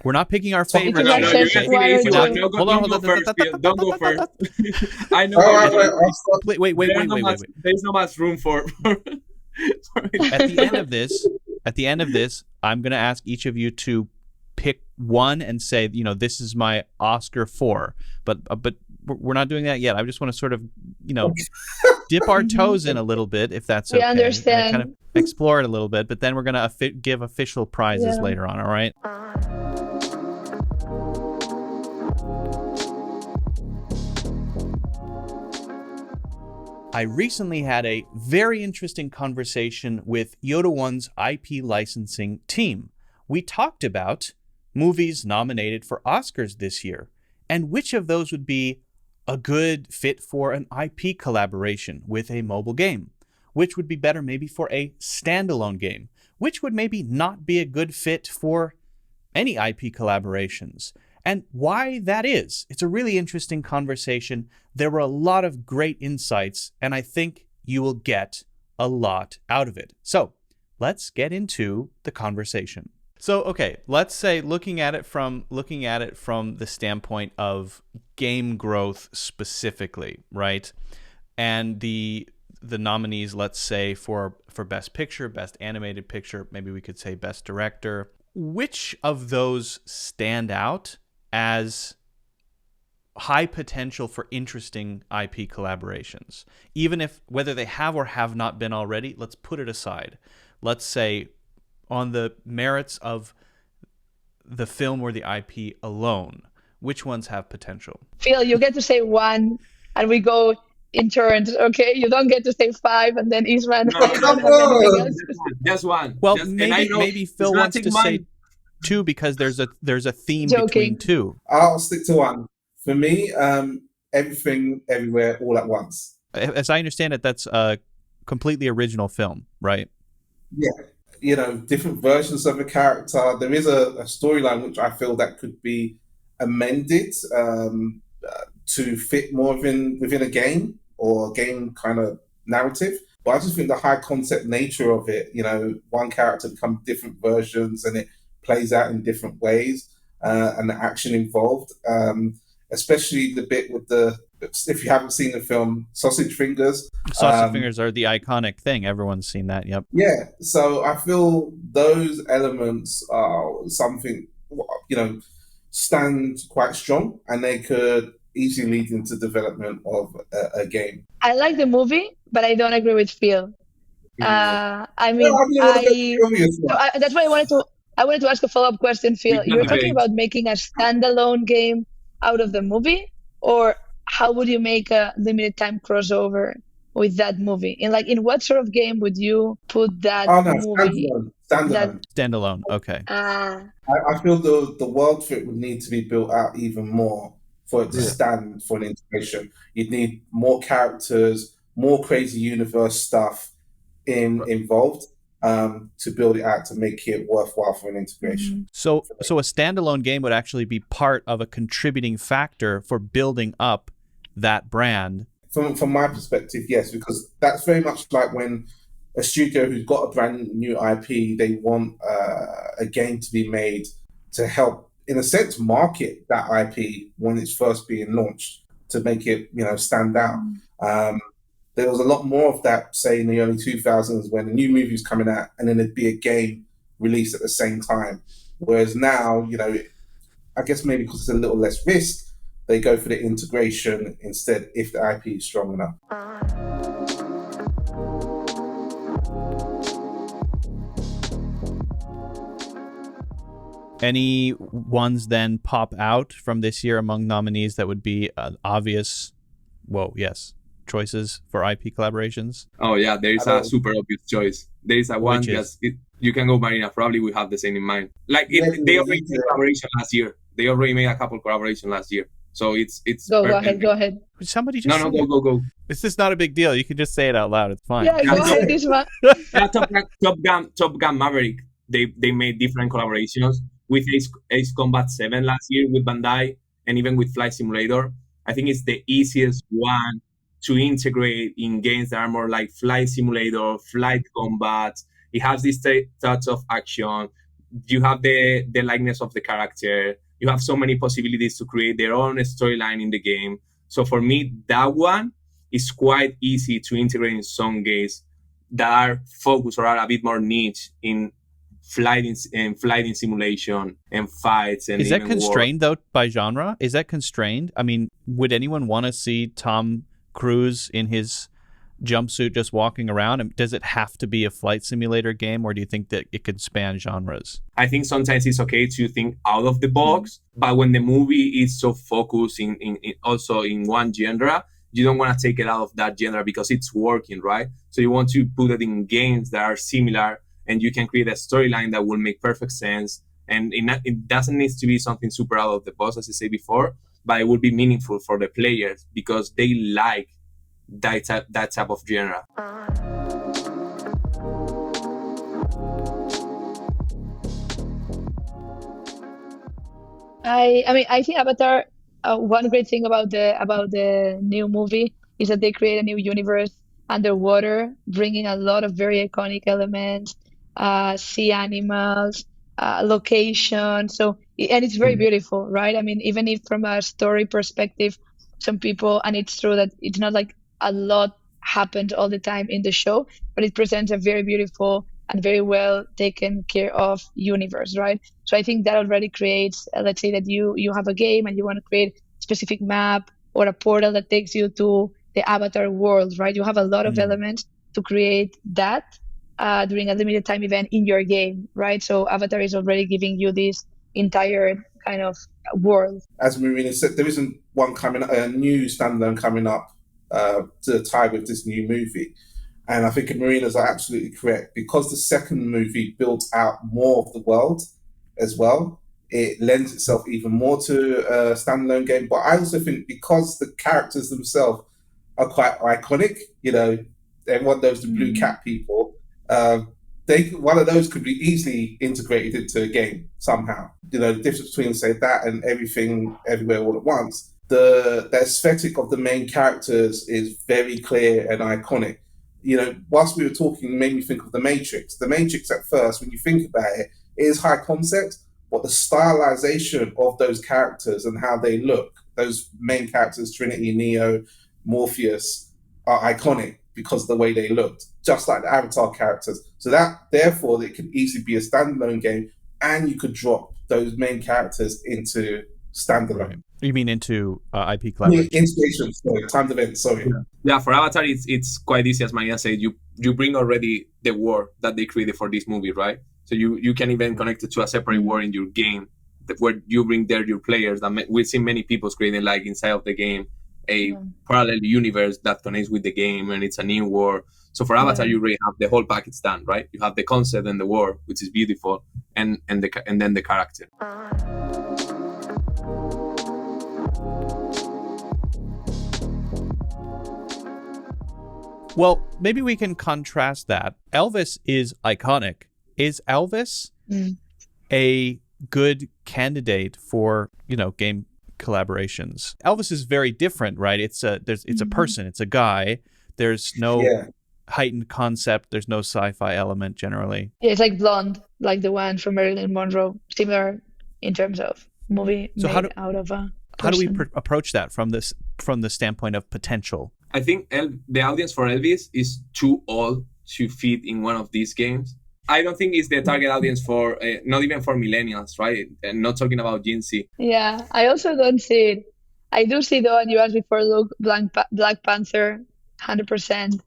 We're not picking our Top favorite. No, you're three. asking each We're one. not- Don't go first, Phil. Don't go first. I know. All right, wait. Wait. There's not much room for At the end of this, I'm going to ask each of you to pick one and say, this is my Oscar for. But we're not doing that yet. I just want to sort of, dip our toes in a little bit, if that's okay. We understand. And kind of explore it a little bit, but then we're going to give official prizes later on, all right? I recently had a very interesting conversation with Yoda One's IP licensing team. We talked about movies nominated for Oscars this year, and which of those would be a good fit for an IP collaboration with a mobile game, which would be better maybe for a standalone game, which would maybe not be a good fit for any IP collaborations, and why that is. It's a really interesting conversation. There were a lot of great insights, and I think you will get a lot out of it. So let's get into the conversation. So, okay, let's say looking at it from the standpoint of game growth specifically, right? And the nominees, let's say for Best Picture, Best Animated Picture, maybe we could say Best Director. Which of those stand out as high potential for interesting IP collaborations? Even if whether they have or have not been already, let's put it aside. Let's say on the merits of the film or the IP alone, which ones have potential? Phil, you get to say one, and we go in turns, okay? You don't get to say five, and then Isman. No, don't have anything else. Just one. Well, and maybe Phil wants to say two because there's a theme Joking. between two. I'll stick to one. For me, Everything, Everywhere, All at Once. As I understand it, that's a completely original film, right? Yeah. Different versions of a character. There is a storyline which I feel that could be amended to fit more within a game or a game kind of narrative. But I just think the high concept nature of it, one character becomes different versions and it plays out in different ways, and the action involved, especially the bit with if you haven't seen the film, sausage fingers. Sausage fingers are the iconic thing. Everyone's seen that. Yep. Yeah. So I feel those elements are something, stand quite strong, and they could easily lead into development of a game. I like the movie, but I don't agree with Phil. That's why I wanted to ask a follow-up question, Phil. You're talking about making a standalone game out of the movie, or how would you make a limited time crossover with that movie? In what sort of game would you put that movie? Standalone. Okay. I feel the world for it would need to be built out even more for it to stand for an integration. You'd need more characters, more crazy universe stuff involved to build it out to make it worthwhile for an integration. So a standalone game would actually be part of a contributing factor for building up that brand. From my perspective, yes, because that's very much like when a studio who's got a brand new IP, they want a game to be made to help, in a sense, market that IP when it's first being launched to make it, stand out. There was a lot more of that, say, in the early 2000s when a new movie was coming out and then there'd be a game released at the same time. Whereas now, I guess maybe because it's a little less risk, they go for the integration instead if the IP is strong enough. Any ones then pop out from this year among nominees that would be obvious? Choices for IP collaborations? Oh yeah, there is a super obvious choice. There is a one you can go, Marina. Probably we have the same in mind. They already made collaboration last year. They already made a couple collaboration last year. So it's go ahead. Somebody just go. It's just not a big deal. You can just say it out loud. It's fine. Yeah, go ahead, this one. Top Gun Maverick. They made different collaborations with Ace Combat 7 last year with Bandai, and even with Flight Simulator. I think it's the easiest one to integrate in games that are more like Flight Simulator, Flight Combat. It has this touch of action. you have the likeness of the character. You have so many possibilities to create their own storyline in the game. So for me, that one is quite easy to integrate in some games that are focused or are a bit more niche in flighting simulation and fights. And is that constrained though by genre? Is that constrained? I mean, would anyone want to see Tom Cruise in his jumpsuit just walking around? Does it have to be a flight simulator game, or do you think that it could span genres? I think sometimes it's okay to think out of the box, but when the movie is so focused in also in one genre, you don't want to take it out of that genre because it's working, right? So you want to put it in games that are similar, and you can create a storyline that will make perfect sense. And it doesn't need to be something super out of the box, as I said before, but it will be meaningful for the players because they like that type of genre. I think Avatar. One great thing about the new movie is that they create a new universe underwater, bringing a lot of very iconic elements, sea animals, location. So and it's very beautiful, right? I mean, even if from a story perspective, some people, and it's true that it's not like a lot happened all the time in the show, but it presents a very beautiful and very well taken care of universe, right? So I think that already creates, let's say that you have a game and you want to create a specific map or a portal that takes you to the Avatar world, right? You have a lot of elements to create that during a limited time event in your game, right? So Avatar is already giving you this entire kind of world. As Marina said, there isn't one a new standalone coming up to tie with this new movie. And I think Marina's are absolutely correct. Because the second movie built out more of the world as well, it lends itself even more to a standalone game. But I also think because the characters themselves are quite iconic, everyone knows the blue cat people, one of those could be easily integrated into a game somehow. The difference between, say, that and Everything Everywhere All at Once, the aesthetic of the main characters is very clear and iconic. Whilst we were talking, it made me think of The Matrix. The Matrix, at first, when you think about it, is high concept, but the stylization of those characters and how they look, those main characters, Trinity, Neo, Morpheus, are iconic because of the way they looked, just like the Avatar characters. So that, therefore, it could easily be a standalone game, and you could drop those main characters into standalone. Right. You mean into IP collaboration? Inspiration, sorry, timed event, sorry. Yeah, for Avatar, it's quite easy, as Maria said. You bring already the world that they created for this movie, right? So you can even connect it to a separate world in your game where you bring there your players. We've seen many people creating, like, inside of the game, a parallel universe that connects with the game, and it's a new world. So for Avatar, you already have the whole package done, right? You have the concept and the world, which is beautiful, and then the character. Well, maybe we can contrast that. Elvis is iconic. Is Elvis a good candidate for, game collaborations? Elvis is very different, right? It's a person, it's a guy. There's no heightened concept. There's no sci-fi element generally. Yeah, it's like Blonde, like the one from Marilyn Monroe, similar in terms of movie made out of a person. How do we approach that from the standpoint of potential? I think the audience for Elvis is too old to fit in one of these games. I don't think it's the target audience for, not even for millennials, right? And not talking about Gen Z. Yeah, I also don't see it. I do see the one you asked before, look, Black Panther, 100%.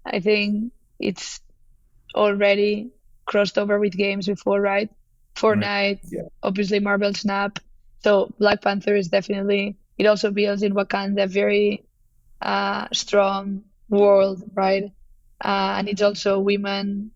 I think it's already crossed over with games before, right? Fortnite, obviously Marvel Snap. So Black Panther is definitely, it also builds in Wakanda very strong world, right? And it's also women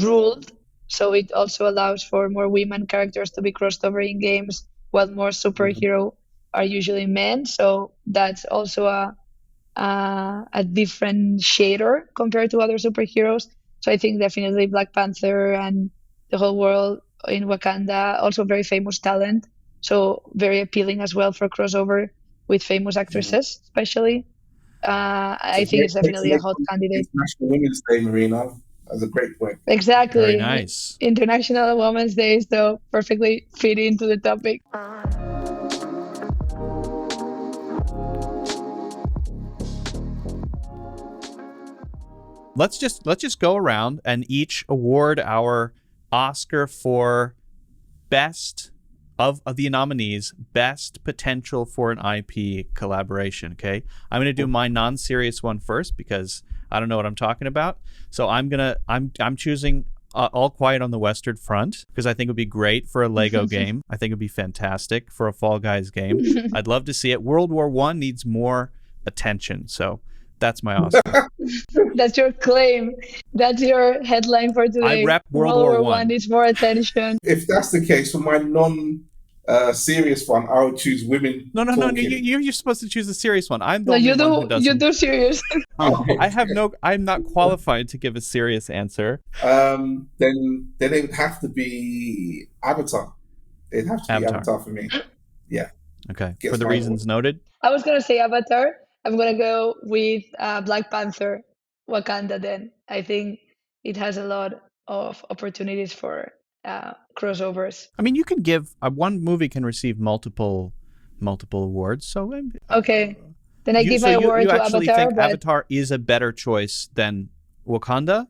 ruled, so it also allows for more women characters to be crossed over in games, while more superhero are usually men. So that's also a differentiator compared to other superheroes. So I think definitely Black Panther and the whole world in Wakanda, also very famous talent, so very appealing as well for crossover with famous actresses, especially. I think it's definitely a hot candidate. It's National Women's Day, Marina. That's a great point. Exactly. Very nice. International Women's Day, so perfectly fit into the topic. Let's just go around and each award our Oscar for best of the nominees, best potential for an IP collaboration. Okay, I'm gonna do my non-serious one first because I don't know what I'm talking about. So I'm choosing All Quiet on the Western Front because I think it would be great for a Lego game. I think it would be fantastic for a Fall Guys game. I'd love to see it. World War I needs more attention, so that's my Oscar. That's your claim. That's your headline for today. I rep World War I needs more attention. If that's the case, for my non-serious one, I would choose women. No. You're supposed to choose a serious one. I'm the No, only you one who doesn't. You do serious. I'm not qualified to give a serious answer. Then it would have to be Avatar. It'd have to be Avatar for me. Yeah. Okay. For the reasons noted. I was gonna say Avatar. I'm gonna go with Black Panther, Wakanda. Then I think it has a lot of opportunities for crossovers. I mean, you can give one movie can receive multiple awards. So okay, then I give my award to Avatar. You actually think Avatar is a better choice than Wakanda?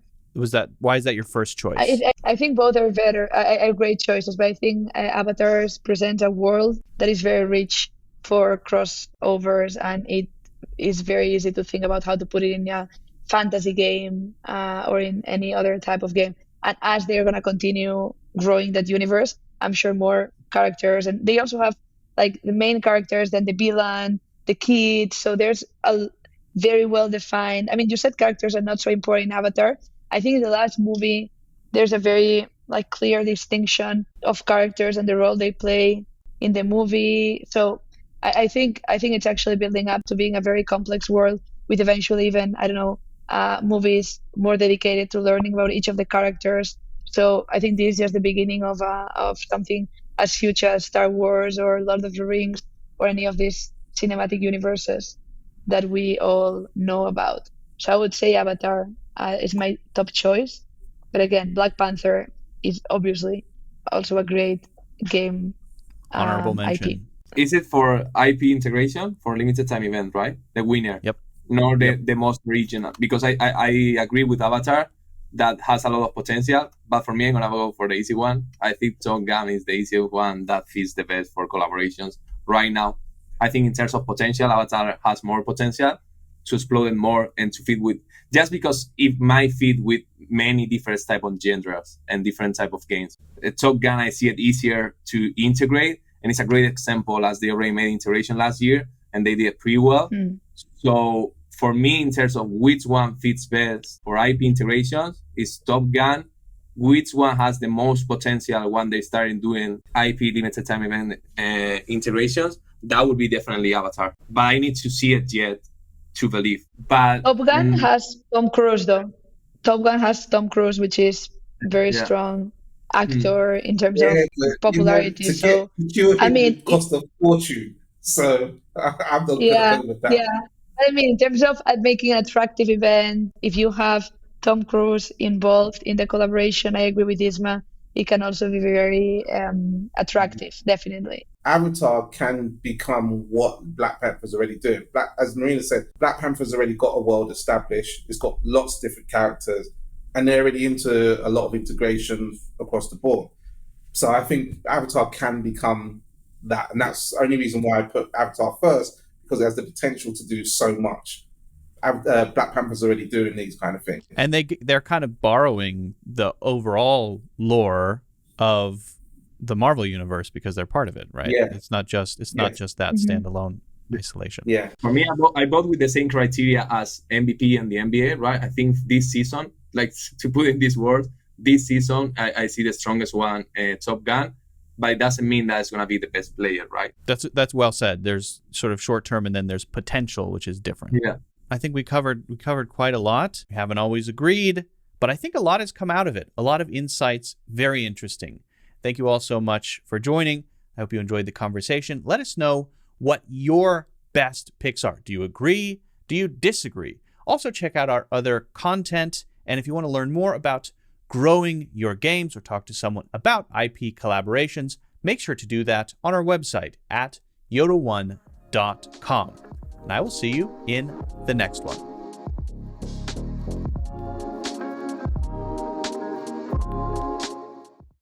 Why is that your first choice? I think both are better, are great choices, but I think Avatar presents a world that is very rich for crossovers, and it is very easy to think about how to put it in a fantasy game or in any other type of game. And as they're going to continue growing that universe, I'm sure more characters, and they also have like the main characters, then the villain, the kids. So there's a very well defined. I mean, you said characters are not so important in Avatar. I think in the last movie, there's a very like clear distinction of characters and the role they play in the movie. So I think it's actually building up to being a very complex world with eventually even, I don't know, movies more dedicated to learning about each of the characters. So I think this is just the beginning of something as huge as Star Wars or Lord of the Rings or any of these cinematic universes that we all know about. So I would say Avatar is my top choice. But again, Black Panther is obviously also a great game. Honorable mention. IP. Is it for IP integration for limited time event, right? The winner. Yep. Nor the most regional. Because I agree with Avatar that has a lot of potential. But for me, I'm going to go for the easy one. I think Top Gun is the easiest one that fits the best for collaborations right now. I think in terms of potential, Avatar has more potential to explode it more and to fit with, just because it might fit with many different type of genres and different type of games. Top Gun, I see it easier to integrate, and it's a great example as they already made integration last year and they did pretty well. So for me, in terms of which one fits best for IP integrations, is Top Gun. Which one has the most potential when they started doing IP limited time event integrations? That would be definitely Avatar. But I need to see it yet to believe. But Top Gun has Tom Cruise though. Top Gun has Tom Cruise, which is very strong actor in terms of popularity. So I mean, it cost a fortune. So I'm not gonna go with that. Yeah. I mean, in terms of making an attractive event, if you have Tom Cruise involved in the collaboration, I agree with Isma. It can also be very attractive, definitely. Avatar can become what Black Panther's already doing. As Marina said, Black Panther's already got a world established. It's got lots of different characters, and they're already into a lot of integration across the board. So I think Avatar can become that, and that's the only reason why I put Avatar first, because it has the potential to do so much. Black Panther's already doing these kind of things, and they're kind of borrowing the overall lore of the Marvel universe because they're part of it, right? Yeah. It's not just that standalone isolation. Yeah. For me, I vote with the same criteria as MVP and the NBA, right? I think this season, like to put in these words, this season I see the strongest one, Top Gun, but it doesn't mean that it's going to be the best player, right? That's well said. There's sort of short term and then there's potential, which is different. Yeah. I think we covered quite a lot. We haven't always agreed, but I think a lot has come out of it. A lot of insights, very interesting. Thank you all so much for joining. I hope you enjoyed the conversation. Let us know what your best picks are. Do you agree? Do you disagree? Also check out our other content And if you want to learn more about growing your games or talk to someone about IP collaborations, make sure to do that on our website at yoda1.com. And I will see you in the next one.